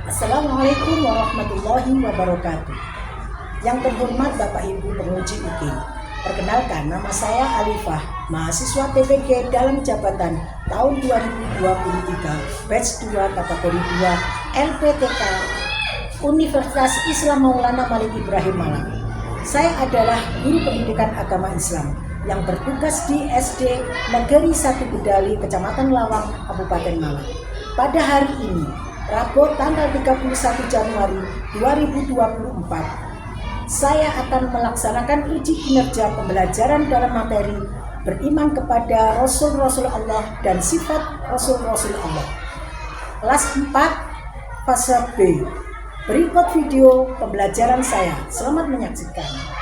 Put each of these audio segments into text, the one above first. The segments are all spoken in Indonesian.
Assalamualaikum warahmatullahi wabarakatuh. Yang terhormat Bapak Ibu penguji UGM, perkenalkan nama saya Alifah, mahasiswa TPG dalam jabatan tahun 2023, batch 2 kategori 2 LPTK Universitas Islam Maulana Malik Ibrahim Malang. Saya adalah guru pendidikan agama Islam yang bertugas di SD Negeri 1 Bedali, Kecamatan Lawang, Kabupaten Malang. Pada hari ini, Rabu tanggal 31 Januari 2024, saya akan melaksanakan uji kinerja pembelajaran dalam materi beriman kepada Rasul-Rasul Allah dan sifat Rasul-Rasul Allah. Kelas 4, fase B. Berikut video pembelajaran saya. Selamat menyaksikan.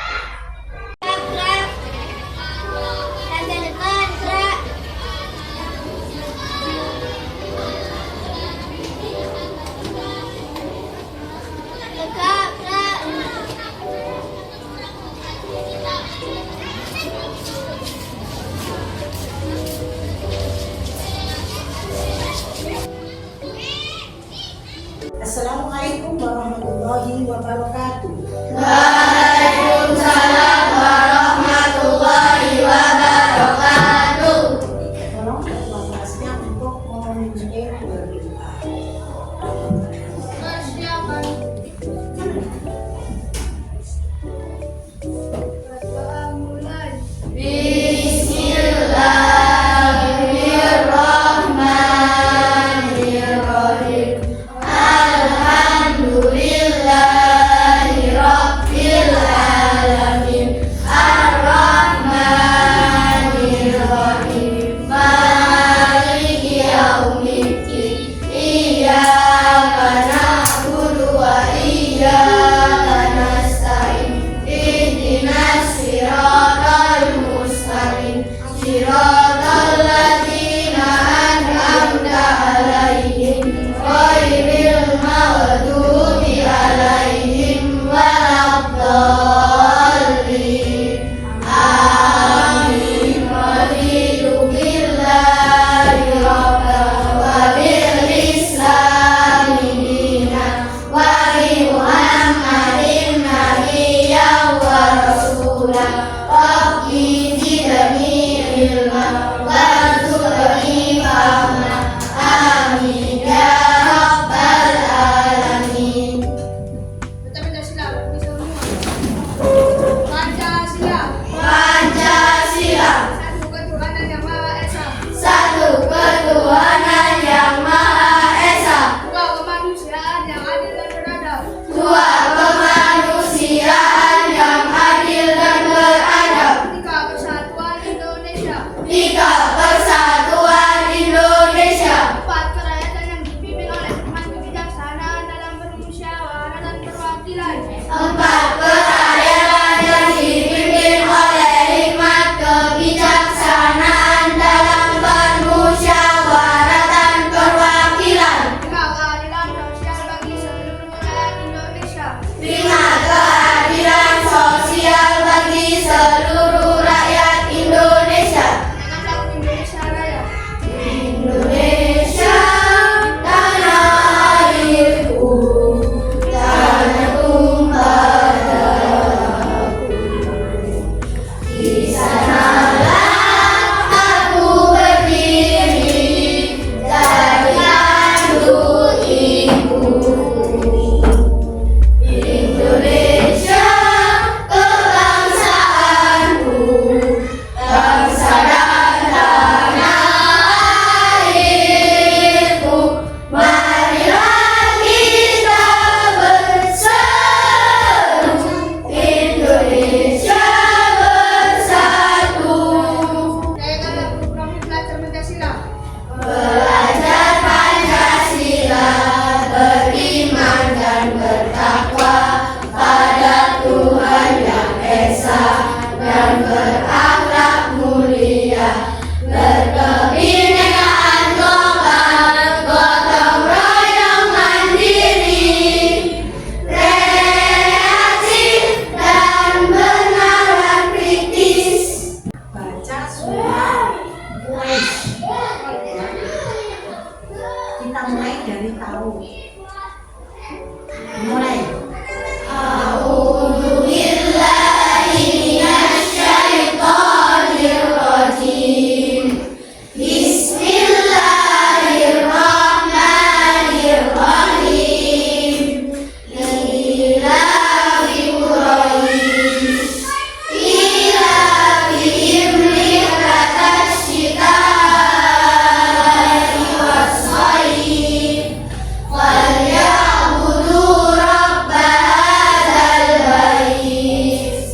Assalamualaikum warahmatullahi wabarakatuh. Waalaikumsalam warahmatullahi wabarakatuh. Tolong ketua kelasnya untuk memulai berdoa. Persiapan. Mulai. Bismillahirrahmanirrahim. Alhamdulillahirabbil alamin. Arrahmanirrahim. Maliki yaumiddin. Iyyaka na'budu wa iyyaka nasta'in. Ihdinas siratal mustaqim. Siratal ladzina an'amta 'alaihim ghairil maghdubi 'alaihim waladdallin. Amin. Raditu billahi rabban wa bil islami dinan wa bi Muhammadin nabiyyan wa rasulan. Rabbi zidni ilman warzuqni fahman. Amin ya rabbal alamin. Pancasila. Pancasila. Satu ketuhanan yang Maha Esa. Satu ketuhanan yang Maha Esa. Dua kemanusiaan yang adil dan beradab. Dua kemanusiaan yang adil dan beradab. Tiga persatuan Indonesia. Tiga persatuan Indonesia. Empat kerakyatan yang dipimpin oleh hikmat kebijaksanaan dalam bermusyawarah dan perwakilan. Empat kerakyatan yang dipimpin oleh hikmat kebijaksanaan dalam bermusyawarah dan perwakilan. Lima keadilan sosial bagi seluruh rakyat Indonesia. Lima keadilan sosial bagi seluruh rakyat Indonesia. Dengan satu Indonesia Raya. Indonesia tanah airku, tanah tumpah darahku. Di sanalah aku berdiri dari kandung ibu. Indonesia kebangsaanku, bangsa dan tanah airku. Marilah kita bersatu, Indonesia bersatu. Saya adalah program belajar Pancasila. Belajar Pancasila, beriman dan bertakwa pada Tuhan yang Esa, dan berakhlak mulia, berkebinekaan global, gotong royong mandiri, kreatif dan bernalar kritis. Baca surah Quraisy. Kita mulai dari tahu. Mulai. A'udzu billahi minasyaitonir rajim. Bismillahirrahmanirrahim. Lillahi Quraish. Ilahihim rihlatash shita'i was-sayf. Falyabudu rabba hadzal bait.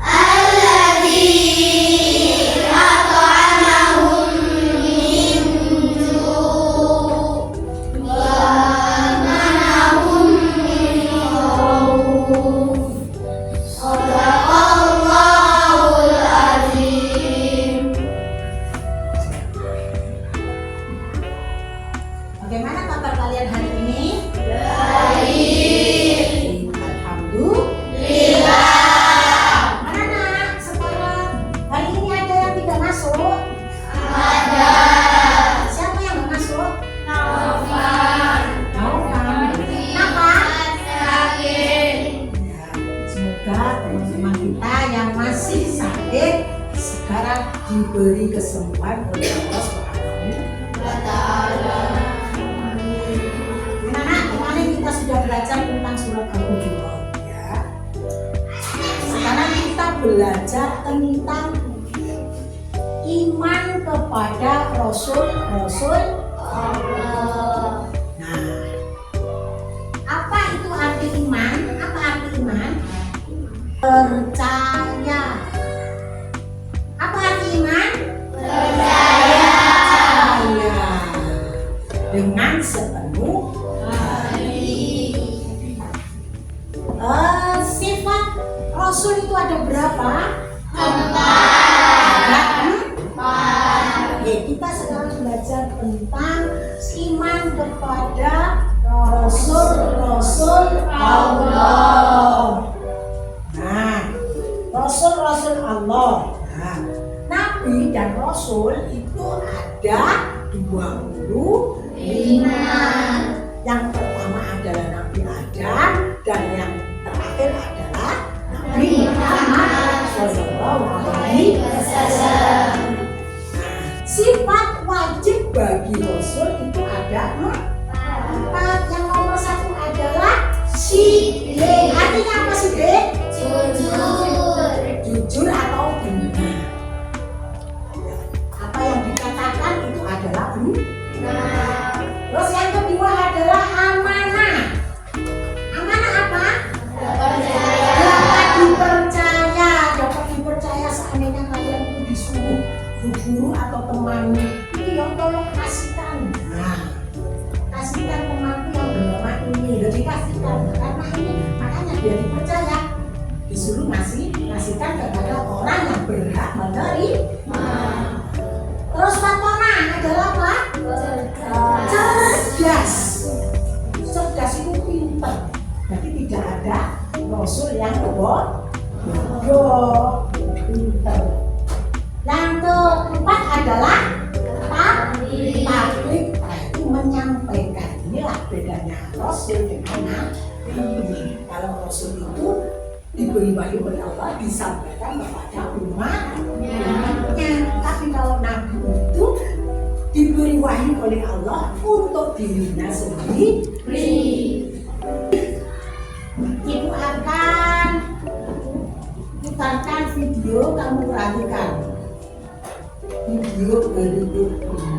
Alladzi at'amahum min ju' wa amanahum min khawf. Shadaqallahul azim. Bagaimana kabar kalian hari ini? Baik. Alhamdulillah. Mana nak sekarang? Hari ini ada yang tidak masuk? Ada. Siapa yang nggak masuk? Taufan. Taufan. Kenapa? Sakit. Ya, semoga teman-teman kita yang masih sakit sekarang diberi kesembuhan oleh Allah Subhanahu wa Ta'ala. Anak-anak, kemarin kita sudah belajar tentang surat Al-Hujurat ya. Sekarang kita belajar tentang iman kepada Rasul-Rasul Allah. Nah, apa itu arti iman? Apa arti iman? Percaya. Apa arti iman? Percaya. Percaya dengan sepenuh hati. Sifat Rasul itu ada berapa? Ada Oke, kita sekarang belajar tentang iman kepada Rasul-Rasul Allah. Nah, Rasul-Rasul Allah. Nah, Nabi dan Rasul itu ada 25. Yang pertama adalah Nabi Adam dan yang terakhir adalah Nabi Muhammad Sallallahu Alaihi Wasallam. Sifat wajib bagi Rasul itu ada 4. Yang nomor 1 adalah siddiq. Artinya apa siddiq? Jujur atau benar. Apa yang dikatakan itu adalah benar. Terus yang kedua adalah amanah. Amanah apa? Dapat dipercaya seandainya kalian itu disuruh guru atau temanmu, ini yang tolong kasihkan. Nah, kasihkan temanku yang bernama ini, udah dikasihkan karena ini, makanya dia dipercaya. Disuruh kasihkan kepada orang yang berhak menerima. Terus fatona adalah apa? Cerdas. Cerdas itu pintar. Jadi tidak ada Rasul yang bodoh, pintar. Yang keempat adalah tabligh. Itu menyampaikan. Inilah bedanya Rasul dengan Nabi. Kalau Rasul itu diberi wahyu oleh Allah disampaikan kepada umatnya. Tapi kalau Nabi itu diberi wahyu oleh Allah untuk dirinya sendiri. Ibu akan putarkan video, kamu perhatikan video berikut ini.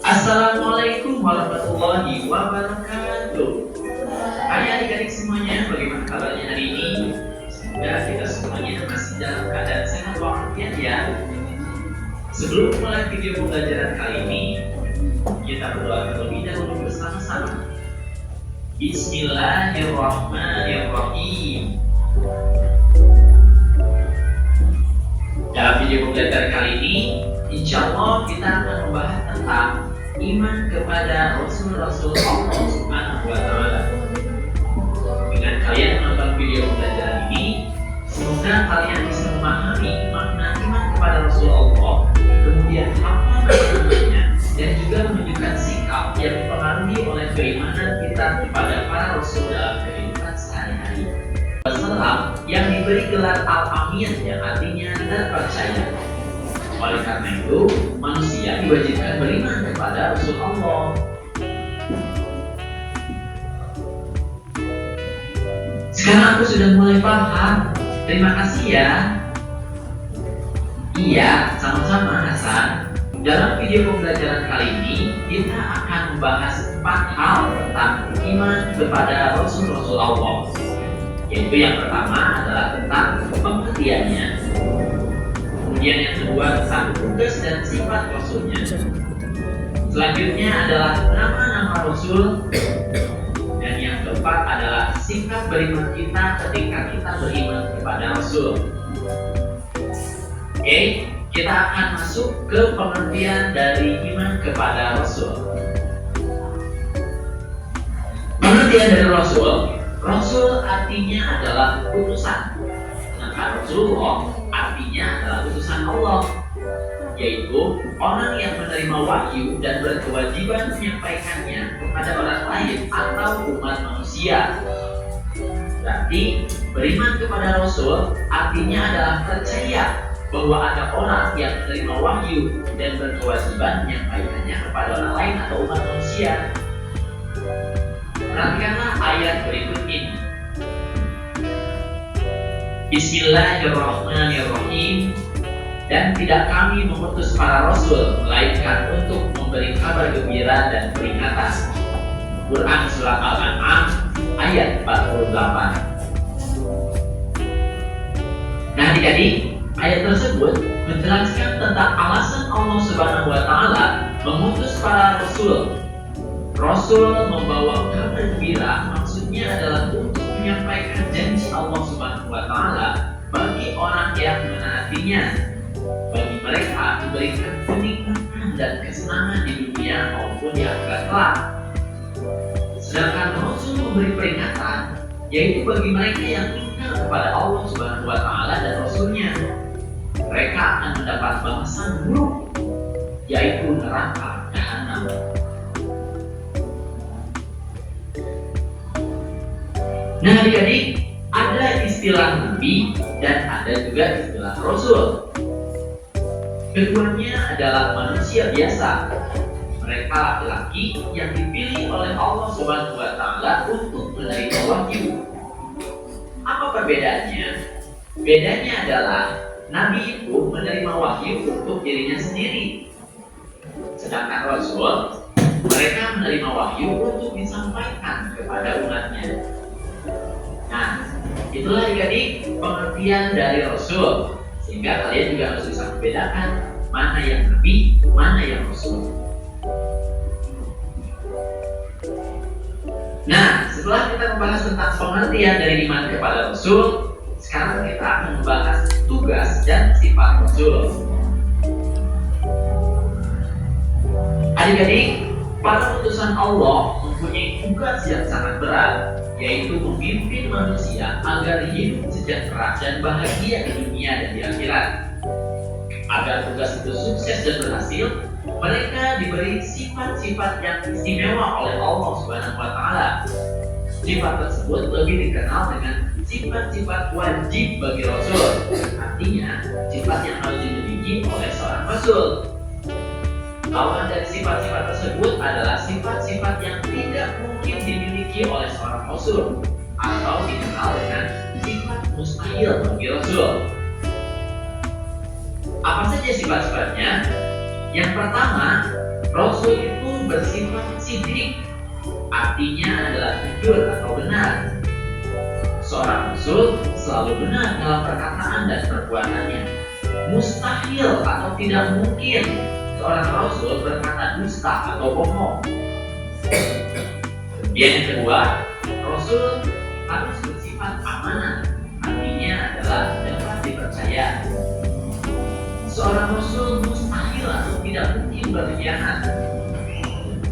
Assalamualaikum warahmatullahi wabarakatuh. Hai adik-adik semuanya, bagaimana kabarnya hari ini? Semoga kita semuanya masih dalam keadaan sehat walafiat ya. Sebelum mulai video pembelajaran kali ini, kita berdoa terlebih dahulu bersama-sama. Bismillahirrahmanirrahim. Dalam video pembelajaran kali ini, insya Allah kita akan membahas tentang iman kepada Rasul-Rasul Allah Subhanahu wa Ta'ala. Dengan kalian menonton video pembelajaran ini, semoga kalian bisa memahami makna iman kepada Rasul Allah, kemudian Islam yang diberi gelar Al-Amin yang artinya terpercaya. Oleh karena itu, manusia diwajibkan beriman kepada Rasul Allah. Sekarang aku sudah mulai paham. Terima kasih ya. Iya, sama-sama Hasan. Dalam video pembelajaran kali ini, kita akan membahas 4 hal tentang iman kepada Rasul-Rasul Allah. Yaitu yang pertama adalah tentang pengertiannya. Kemudian yang kedua tentang tugas dan sifat Rasulnya. Selanjutnya adalah nama-nama Rasul. Dan yang keempat adalah sikap beriman kita ketika kita beriman kepada Rasul. Oke, kita akan masuk ke pengertian dari iman kepada Rasul. Pengertian dari Rasul, Rasul artinya adalah utusan. Sedangkan Rasulullah artinya adalah utusan Allah, yaitu orang yang menerima wahyu dan berkewajiban menyampaikannya kepada orang lain atau umat manusia. Berarti beriman kepada Rasul artinya adalah percaya bahwa ada orang yang menerima wahyu dan berkewajiban menyampaikannya kepada orang lain atau umat manusia. Perhatikanlah ayat berikut ini. Bismillahirrahmanirrahim. Dan tidak kami mengutus para rasul melainkan untuk memberi kabar gembira dan peringatan. Quran Surat Al-An'am ayat 48. Nah adik-adik, ayat tersebut menjelaskan tentang alasan Allah Subhanahu wa Ta'ala mengutus para rasul. Rasul membawa kabar gembira, maksudnya adalah untuk menyampaikan janji Allah Subhanahu wa Ta'ala bagi orang yang menaatinya. Bagi mereka diberikan kenikmatan dan kesenangan di dunia maupun di akhirat kelak. Sedangkan Rasul memberi peringatan, yaitu bagi mereka yang ingkar kepada Allah Subhanahu wa Ta'ala dan Rasulnya. Mereka akan mendapat balasan buruk, yaitu neraka jahanam. Nah adik-adik, ada istilah Nabi dan ada juga istilah Rasul. Keduanya adalah manusia biasa. Mereka laki-laki yang dipilih oleh Allah Subhanahu wa Ta'ala untuk menerima wahyu. Apa perbedaannya? Bedanya adalah Nabi itu menerima wahyu untuk dirinya sendiri. Sedangkan Rasul, mereka menerima wahyu untuk disampaikan kepada umatnya. Nah, itulah adik-adik pengertian dari Rasul. Sehingga kalian juga harus bisa membedakan mana yang Nabi, mana yang Rasul. Nah, setelah kita membahas tentang pengertian dari iman kepada Rasul, sekarang kita akan membahas tugas dan sifat Rasul. Adik-adik, para utusan Allah mempunyai tugas yang sangat berat, yaitu memimpin manusia agar hidup sejahtera dan bahagia di dunia dan di akhirat. Agar tugas itu sukses dan berhasil, mereka diberi sifat-sifat yang istimewa oleh Allah Subhanahu wa Ta'ala. Sifat tersebut lebih dikenal dengan sifat-sifat wajib bagi Rasul. Artinya, sifat yang harus dimiliki oleh seorang Rasul. Lawan dari sifat-sifat tersebut adalah sifat-sifat yang tidak mungkin dimiliki oleh seorang Rasul, atau dikenal dengan sifat mustahil bagi Rasul. Apa saja sifat-sifatnya? Yang pertama, Rasul itu bersifat siddiq, artinya adalah jujur atau benar. Seorang Rasul selalu benar dalam perkataan dan perbuatannya. Mustahil atau tidak mungkin seorang Rasul berkata dusta atau bohong. Kemudian yang kedua, Rasul harus bersifat amanah, artinya adalah dapat dipercaya. Seorang Rasul mustahil atau tidak mungkin berkhianat.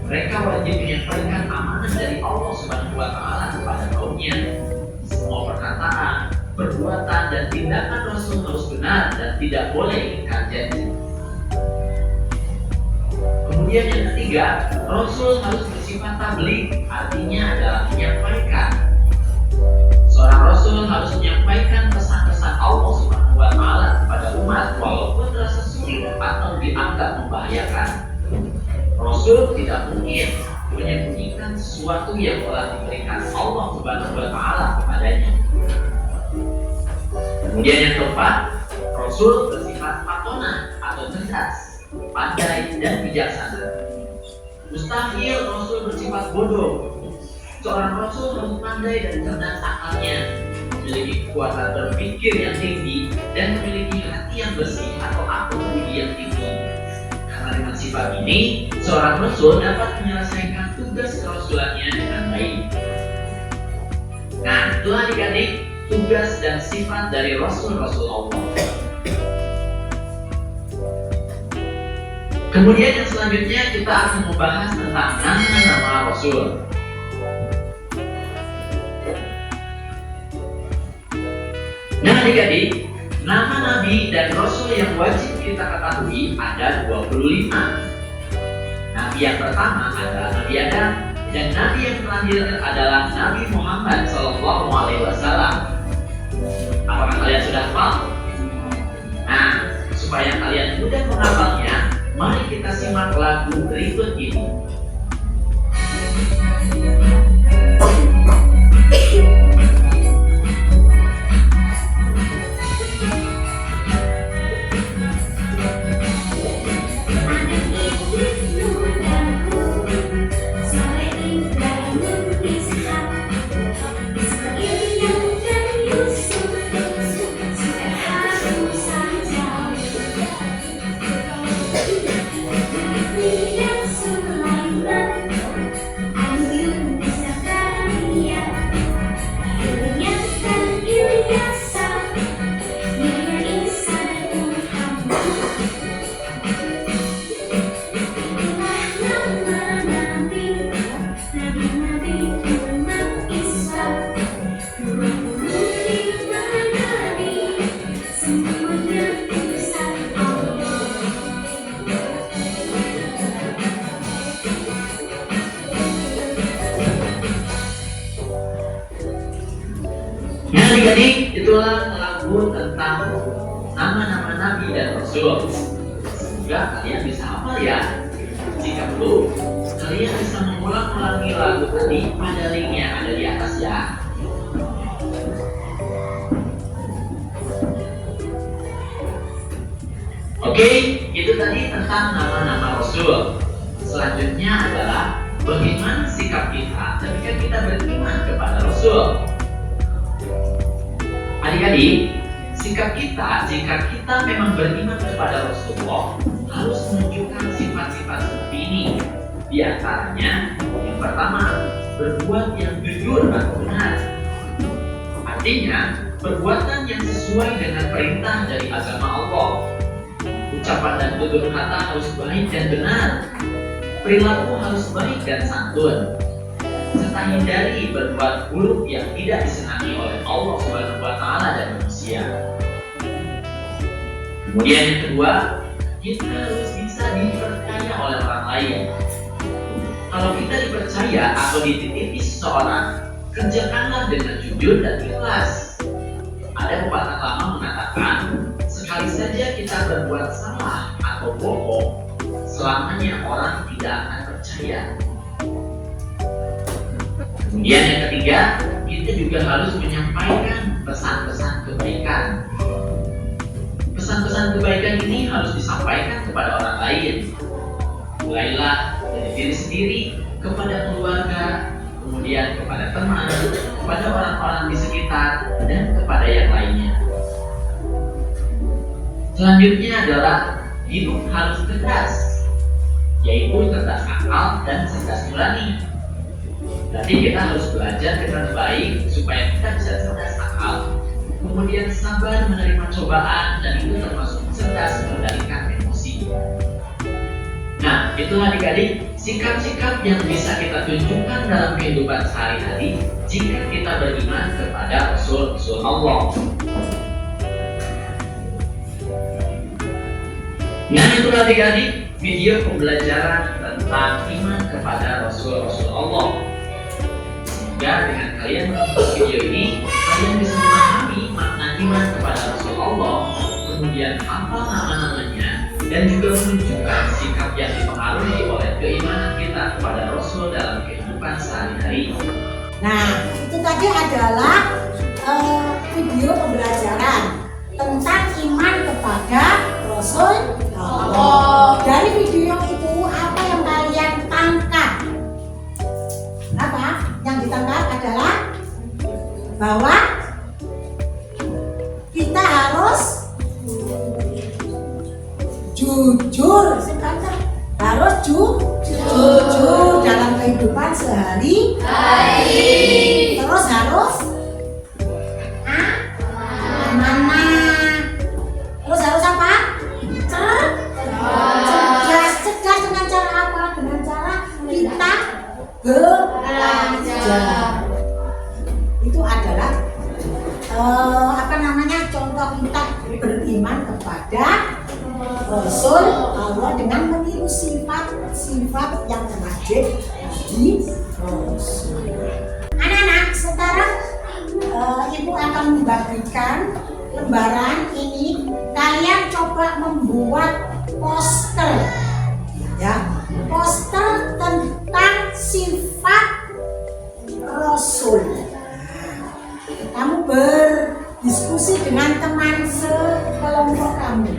Mereka wajib menyampaikan amanah dari Allah Subhanahu wa Ta'ala kepada kaumnya. Semua perkataan, perbuatan, dan tindakan Rasul harus benar dan tidak boleh ingkar janji. Kemudian yang ketiga, Rasul harus bersifat tabligh, artinya adalah menyampaikan. Seorang Rasul Rasul harus menyampaikan pesan-pesan Allah Subhanahu wa Ta'ala kepada umat walaupun terasa sulit atau dianggap membahayakan. Rasul tidak mungkin menyembunyikan sesuatu yang telah diberikan Allah Subhanahu wa Ta'ala kepadanya. Kemudian yang keempat, Rasul bersifat patona atau cerdas, pandai dan bijaksana. Mustahil Rasul bersifat bodoh. Seorang Rasul harus pandai dan cerdas akalnya, memiliki kekuatan berpikir yang tinggi dan memiliki hati yang bersih atau akal budi yang tinggi. Karena dengan sifat ini, seorang Rasul dapat menyelesaikan tugas kerasulannya dengan baik. Nah, itulah adik-adik tugas dan sifat dari Rasul-Rasul Allah. Kemudian yang selanjutnya kita akan membahas tentang nama-nama Rasul. Nah adik-adik, nama Nabi dan Rasul yang wajib kita ketahui ada 25. Nabi yang pertama adalah Nabi Adam, dan Nabi yang terakhir adalah Nabi Muhammad SAW. Apakah kalian sudah hafal? Nah, supaya kalian mudah menghafalnya, mari kita simak lagu berikut ini. Adik-adik, itulah lagu tentang nama-nama Nabi dan Rasul. Semoga kalian bisa hafal ya. Jika belum, kalian bisa mengulang-ulangi lagu tadi pada link yang ada di atas ya. Oke, itu tadi tentang nama-nama Rasul. Selanjutnya adalah bagaimana sikap kita ketika kita beriman kepada Rasul. Adik-adik, sikap kita jika kita memang beriman kepada Rasulullah harus menunjukkan sifat-sifat seperti ini. Di antaranya, yang pertama, berbuat yang jujur atau benar. Artinya, perbuatan yang sesuai dengan perintah dari agama Allah. Ucapan dan tutur kata harus baik dan benar. Perilaku harus baik dan santun. Serta hindari berbuat buruk yang tidak disenangi oleh Allah Subhanahu wa Ta'ala dan manusia. Kemudian yang kedua, kita harus bisa dipercaya oleh orang lain. Kalau kita dipercaya atau dititipi seseorang, kerjakanlah dengan jujur dan ikhlas. Ada pepatah lama mengatakan, sekali saja kita berbuat salah atau bohong, selamanya orang tidak akan percaya. Kemudian yang ketiga, kita juga harus menyampaikan pesan-pesan kebaikan. Pesan-pesan kebaikan ini harus disampaikan kepada orang lain. Mulailah dari diri sendiri, kepada keluarga, kemudian kepada teman, kepada orang-orang di sekitar, dan kepada yang lainnya. Selanjutnya adalah hidup harus cerdas, yaitu cerdas akal dan cerdas nurani. Berarti kita harus belajar dengan baik supaya kita bisa cerdas akal, kemudian sabar menerima cobaan, dan itu termasuk cerdas mengendalikan emosi. Nah, itulah adik-adik sikap-sikap yang bisa kita tunjukkan dalam kehidupan sehari-hari jika kita beriman kepada Rasul Allah. Nah, itulah adik-adik video pembelajaran tentang iman kepada Rasul Allah. Semoga dengan kalian menonton video ini, kalian bisa memahami makna iman kepada Rasulullah, kemudian hafal nama-namanya, dan juga menunjukkan sikap yang dipengaruhi oleh keimanan kita kepada Rasul dalam kehidupan sehari-hari. Nah, itu tadi adalah video pembelajaran tentang iman kepada Rasul Allah. Dari video itu apa yang kalian tangkap? Apa? Yang ditangkap adalah bahwa kita harus jujur, harus jujur dalam kehidupan sehari-hari. Terus harus amanah. Terus harus apa? Cerdas dengan cara apa? Dengan cara kita belajar. Itu adalah contoh kita beriman kepada Rasul Allah dengan meniru sifat-sifat yang wajib di Rasul. Anak-anak, sekarang Ibu akan membagikan lembaran ini. Kalian coba membuat poster, ya, poster tentang sifat Rasul. Kamu berdiskusi dengan teman sekelompok kamu.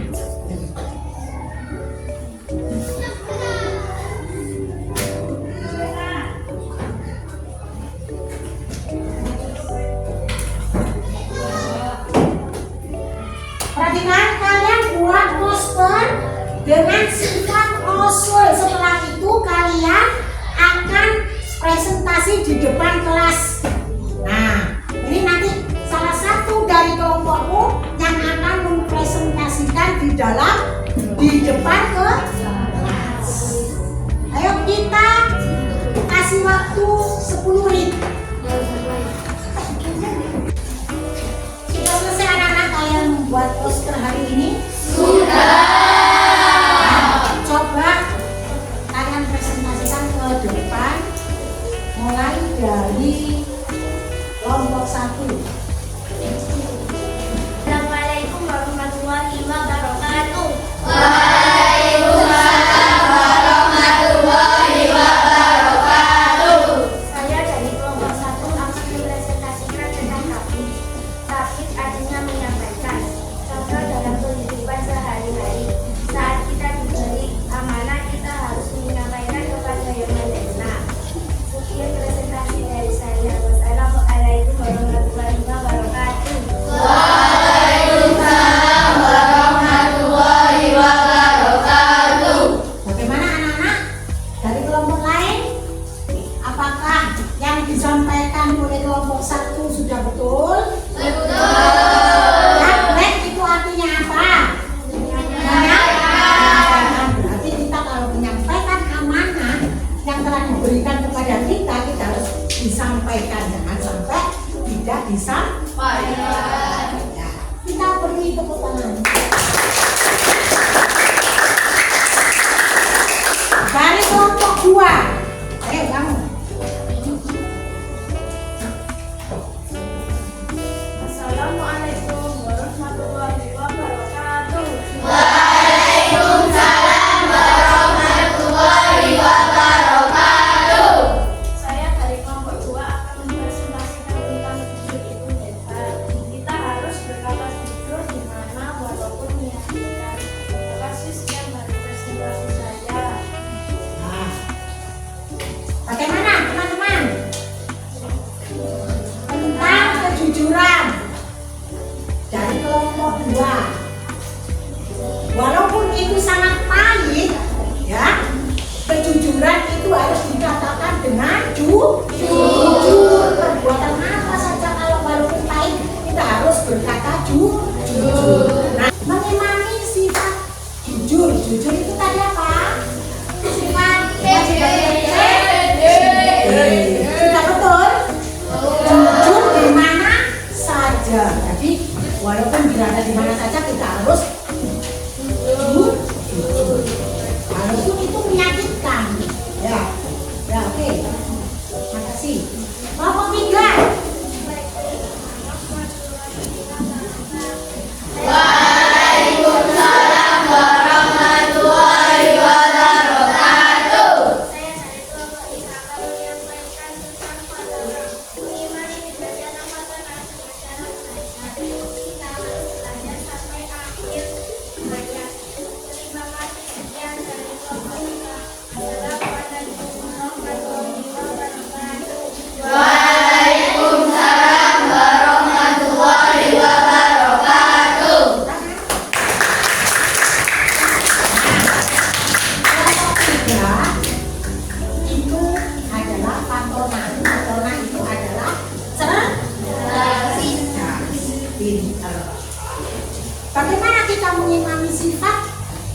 Perhatikan, kalian buat poster dengan sifat Rasul. Setelah itu kalian akan presentasi di depan kelas. Nah, ini nanti salah satu dari kelompokmu yang akan mempresentasikan di depan kelas. Ayo kita kasih waktu 10 menit. Sudah selesai anak-anak kalian membuat poster hari ini? Sudah. Coba kalian presentasikan ke depan, mulai dari kelompok 1. Assalamualaikum warahmatullahi wabarakatuh. Waalaikumsalam warahmatullahi wabarakatuh. Saya dari kelompok 1 akan mempresentasikan tentang tauhid. Tauhid artinya menyampaikan contoh dalam kehidupan sehari-hari. Saat kita diberi amanah, kita harus menyampaikan kepada yang menerima. Sekian presentasi dari saya. Wassalamualaikum warahmatullahi wabarakatuh. Waalaikumsalam warahmatullahi wabarakatuh. Bagaimana anak-anak? Dari kelompok lain, apakah yang disampaikan oleh kelompok 1 sudah betul? Baik, itu artinya apa? Menyampaikan. Berarti kita kalau menyampaikan amanah yang telah diberikan kepada kita, kita harus disampaikan. Jangan sampai tidak disampaikan. Ya, kita beri tepuk tangan. Dari kelompok 2, ayo kamu. Assalamualaikum warahmatullahi wabarakatuh. Waalaikumsalam warahmatullahi wabarakatuh. Saya dari kelompok 2 akan mempresentasikan tentang jujur itu hebat. Kita harus berkata jujur di mana walaupun menyakitkan. Terima kasih, sekian dari presentasi saya. Nah, bagaimana teman-teman? Tentang kejujuran dari kelompok 2. Walaupun itu sangat pahit, ya, kejujuran itu harus dikatakan dengan jujur. Perbuatan apa saja kalau walaupun pahit, kita harus berkata jujur. Nah, mengimani sifat jujur. Jujur itu tadi apa? Sifat sudah betul? Jujur di mana saja. Jadi walaupun berada di mana saja kita harus jujur. Walaupun itu menyakitkan. Ya, ya, oke. Makasih. Kelompok 3.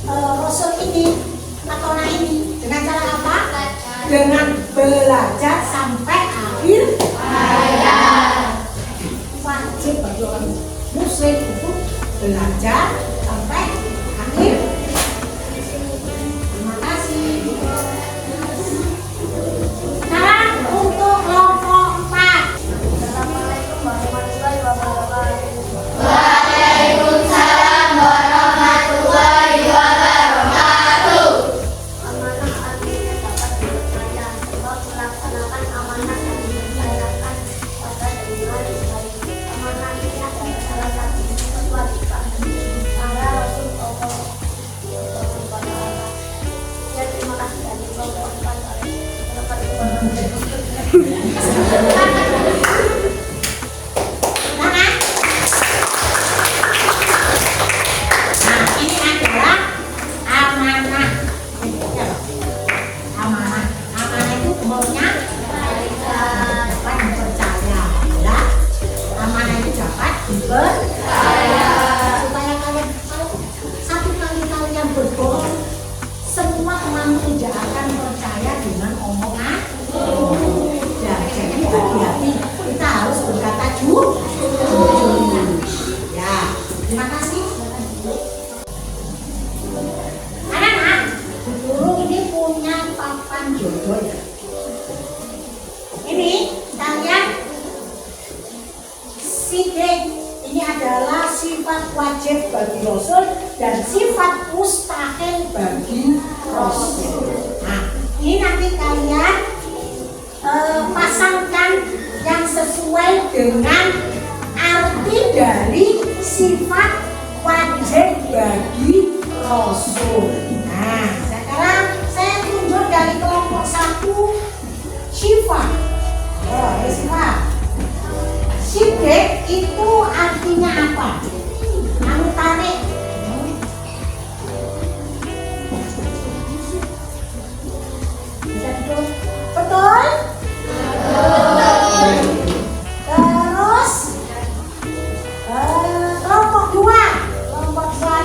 Rasul ini atau anak ini dengan cara apa? Dengan belajar sampai akhir hayat. Wajib bagi orang muslim untuk belajar sampai akhir. Terima kasih. Sekarang untuk kelompok 4. Assalamualaikum warahmatullahi wabarakatuh. Waalaikumsalam warahmatullahi wabarakatuh. Amanah artinya dapat dipercaya sebab melaksanakan amanah yang dipercayakan pada dengan baik. Amanah ini adalah salah satu kewajiban para Rasul Allah. Ya, terima kasih dari kelompok 4. Ini adalah amanah. Amanah itu umumnya dapat dipercaya. Ya. Amanah itu dapat dipercaya. Supaya kalian tahu, satu kali kalian berbohong, semua teman tidak akan percaya dengan omongan. Ya, jadi hati-hati. Kita harus berkata jujur. Ya, terima kasih. Anak-anak, guru ini punya papan jodoh ya. Ini kalian sidik. Ini adalah sifat wajib bagi Rasul dan sifat mustahil bagi Rasul. Nah, ini nanti kalian pasangkan yang sesuai dengan arti dari sifat wajib bagi Rasul. Nah, sekarang saya tunjuk dari kelompok 1 Syifa. Oh, ya Syifa. Sidik itu artinya apa? Kamu tarik. Bisa duduk. Betul? Terus kelompok 2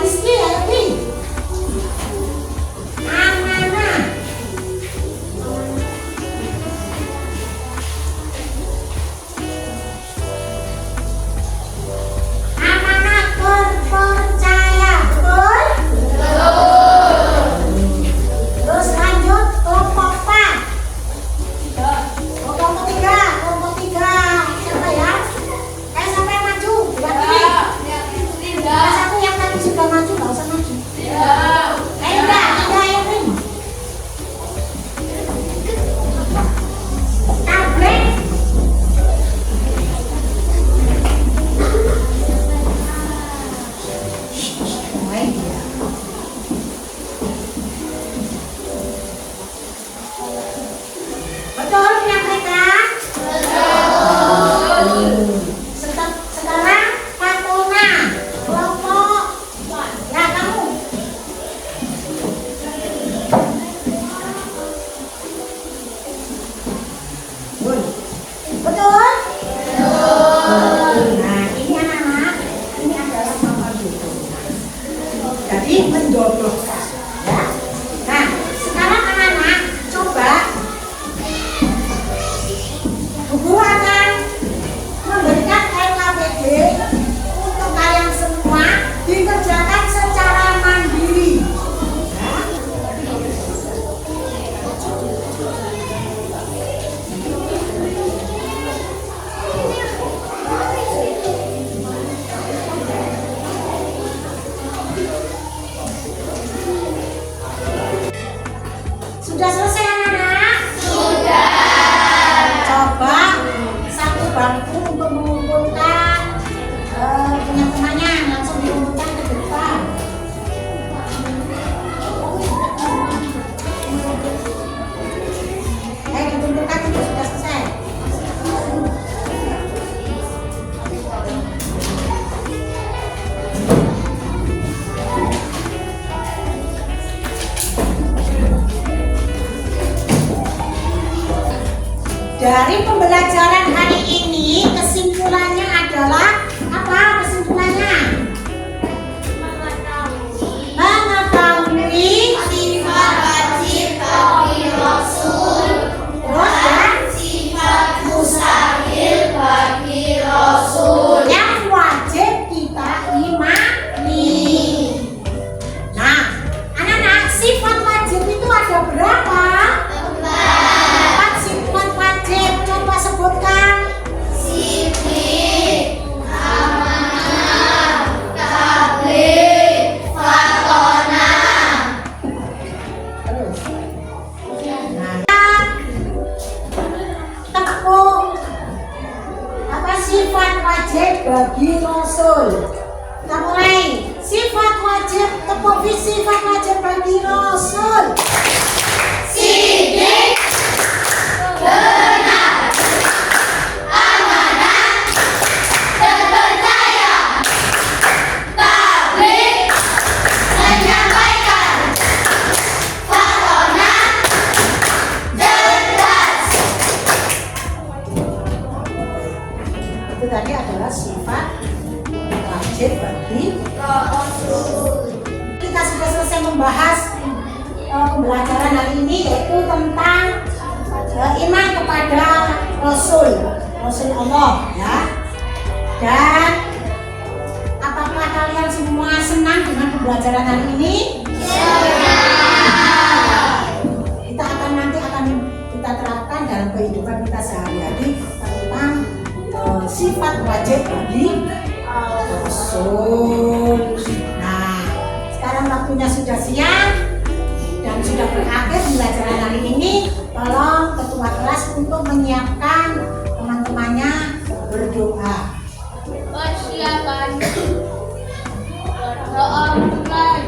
Rizky ya Rizky. Amanah. Amanah terpercaya, betul? Terus lanjut kelompok 4. Kelompok 3 siapa ya? Siapa yang maju? Buat ini. Salah satu yang tadi sudah maju, nggak usah maju. Enggak, yang ini. Tablet. Betul punya mereka? Sekarang Fatona, kelompok ya kamu. Betul? Nah, ini anak-anak, ini adalah papan jodoh. Jadi menjodohkan, ya. Nah, sekarang anak-anak coba guru akan memberikan LKPD untuk kalian semua dikerjakan secara mandiri. Ya. Sudah selesai anak-anak? Sudah. Coba satu bangku untuk mengumpulkan teman-temannya, langsung dikumpulkan ke depan. Dikumpulkan itu sudah selesai. Dari pembelajaran hari ini kesimpulannya adalah apa? Kesimpulannya mengetahui Rasul. Sidik, benar, amanah, terpercaya, tabligh, menyampaikan, fatonah, cerdas. Itu tadi adalah sifat wajib bagi Rasul. Kita sudah selesai membahas pembelajaran hari ini, yaitu tentang iman kepada Rasul Allah, ya. Dan apakah kalian semua senang dengan pembelajaran hari ini? Kita akan kita terapkan dalam kehidupan kita sehari-hari tentang sifat wajib bagi Rasul. Nah, sekarang waktunya sudah siang dan sudah berakhir pembelajaran hari ini. Tolong ketua kelas untuk menyiapkan teman-temannya berdoa. Persiapan. Doa mulai.